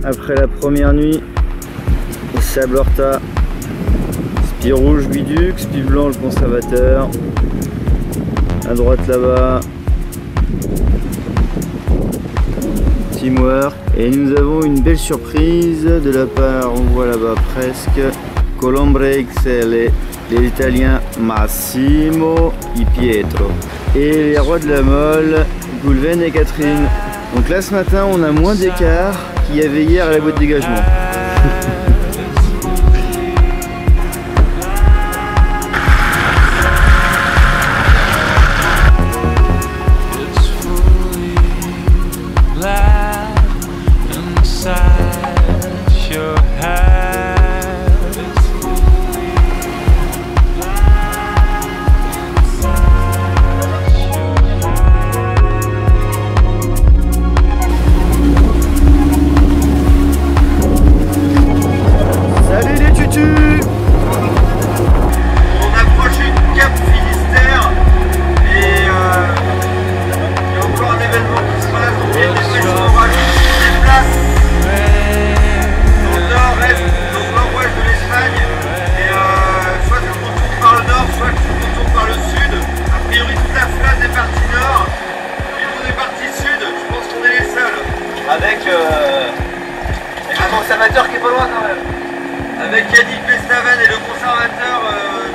Après la première nuit, Sable Horta, Spi rouge Biduc, Spi blanc le conservateur. À droite là-bas, Teamwork. Et nous avons une belle surprise de la part, on voit là-bas presque, Colombre XL, les Italiens Massimo et Pietro. Et les rois de la molle, Goulven et Catherine. Donc là ce matin on a moins d'écart qu'il y avait hier à la boîte de dégagement. Avec le conservateur qui est pas loin quand même. Avec Yannick Bestaven et le conservateur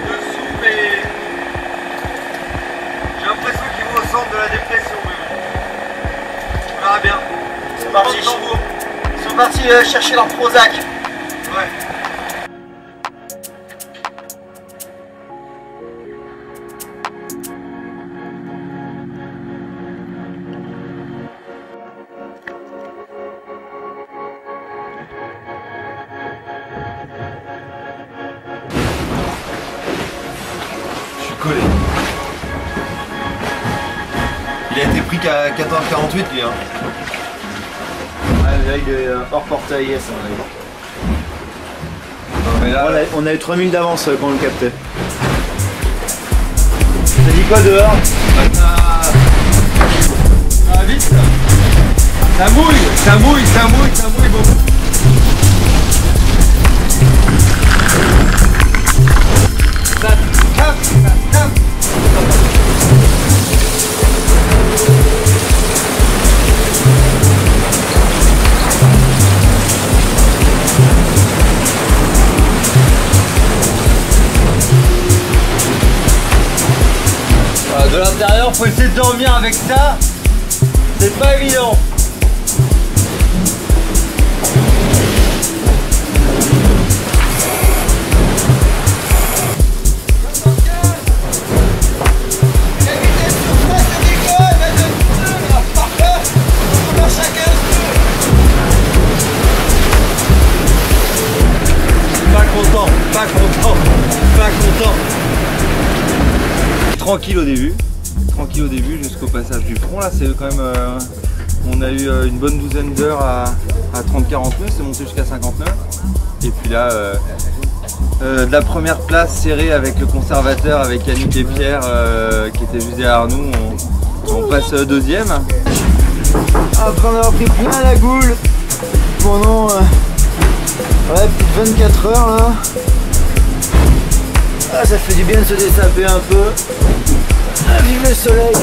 dessous, mais j'ai l'impression qu'ils vont au centre de la dépression. Mais bon. On verra bien. Ils sont partis chercher leur Prozac. Ouais. Collé. Il a été pris qu'à 14h48 lui hein. Ouais, là il est hors portail yes, on a eu 3000 d'avance quand on le captait. T'as dit quoi dehors? Ah vite ça mouille beaucoup. De l'intérieur, faut essayer de dormir avec ça, c'est pas évident. Pas content. Tranquille au début jusqu'au passage du front. Là c'est quand même on a eu une bonne douzaine d'heures à 30-40 nœuds, c'est monté jusqu'à 50 nœuds. Et puis là de la première place serrée avec le conservateur, avec Yannick et Pierre qui étaient juste derrière nous, on passe deuxième. Après en avoir pris plein la goule pendant ouais, plus de 24 heures là. Ah, ça fait du bien de se dessaper un peu. Ah, vive le soleil.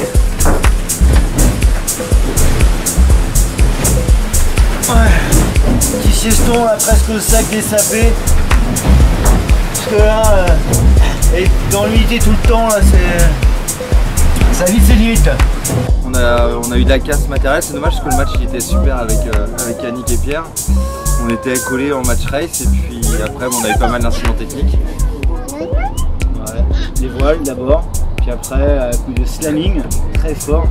Ouais. Petit sieston là, presque le sac dessapé. Parce que là, être dans l'humidité tout le temps là, ça vite ses limites. On a eu de la casse matérielle, c'est dommage parce que le match il était super avec Yannick et Pierre. On était collés en match race et puis après on a eu pas mal d'incidents techniques. Ouais, les voiles d'abord, puis après un coup de slamming très fort.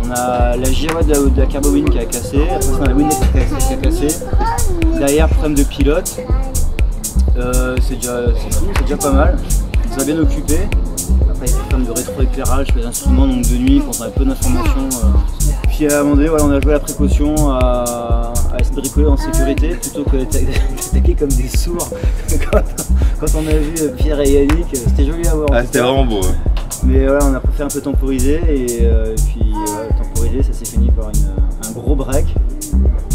On a la girouette de la Carbowin qui a cassé, après on a la Winnet qui a cassé. Derrière problème de pilote, c'est déjà pas mal, ça a bien occupé. Après il y a des problèmes de rétroéclairage sur les instruments, donc de nuit quand on a peu d'informations. Puis à un moment donné, voilà, on a joué la précaution à se bricoler en sécurité plutôt que d'attaquer comme des sourds. Quand on a vu Pierre et Yannick, c'était joli à voir. Ah, c'était vraiment beau. Mais voilà, on a préféré un peu temporiser et puis temporiser, ça s'est fini par un gros break,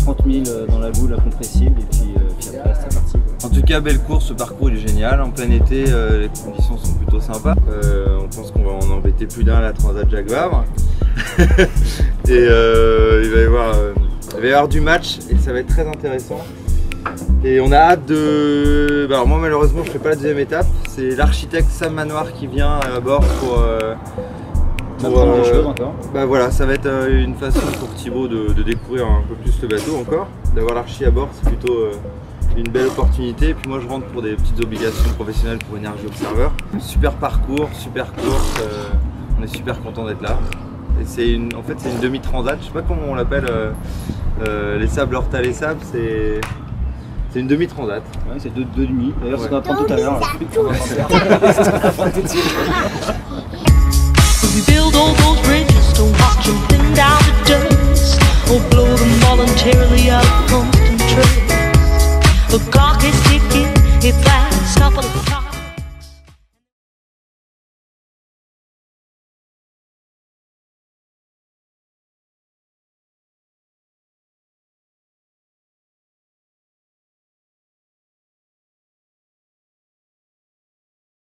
30 2000 dans la boue, la compressible, et puis après c'est parti. En tout cas, belle course, ce parcours il est génial. En plein été, les conditions sont plutôt sympas. On pense qu'on va en embêter plus d'un à la Transat Jacques Vabre. Et il va y avoir du match et ça va être très intéressant. Et on a hâte de... Alors moi malheureusement je ne fais pas la deuxième étape. C'est l'architecte Sam Manoir qui vient à bord pour prendre des choses encore. Bah voilà, ça va être une façon pour Thibaut de découvrir un peu plus le bateau encore. D'avoir l'archi à bord, c'est plutôt une belle opportunité. Et puis moi je rentre pour des petites obligations professionnelles pour Énergie Observer. Super parcours, super course, on est super content d'être là. Et c'est en fait c'est une demi-transat, je sais pas comment on l'appelle, les sables Horta les sables, c'est une demi-transat. Ouais, c'est deux demi. D'ailleurs, c'est ce qu'on va prendre tout à l'heure. We build all those bridges to watch them thin down to dust, or blow them voluntarily.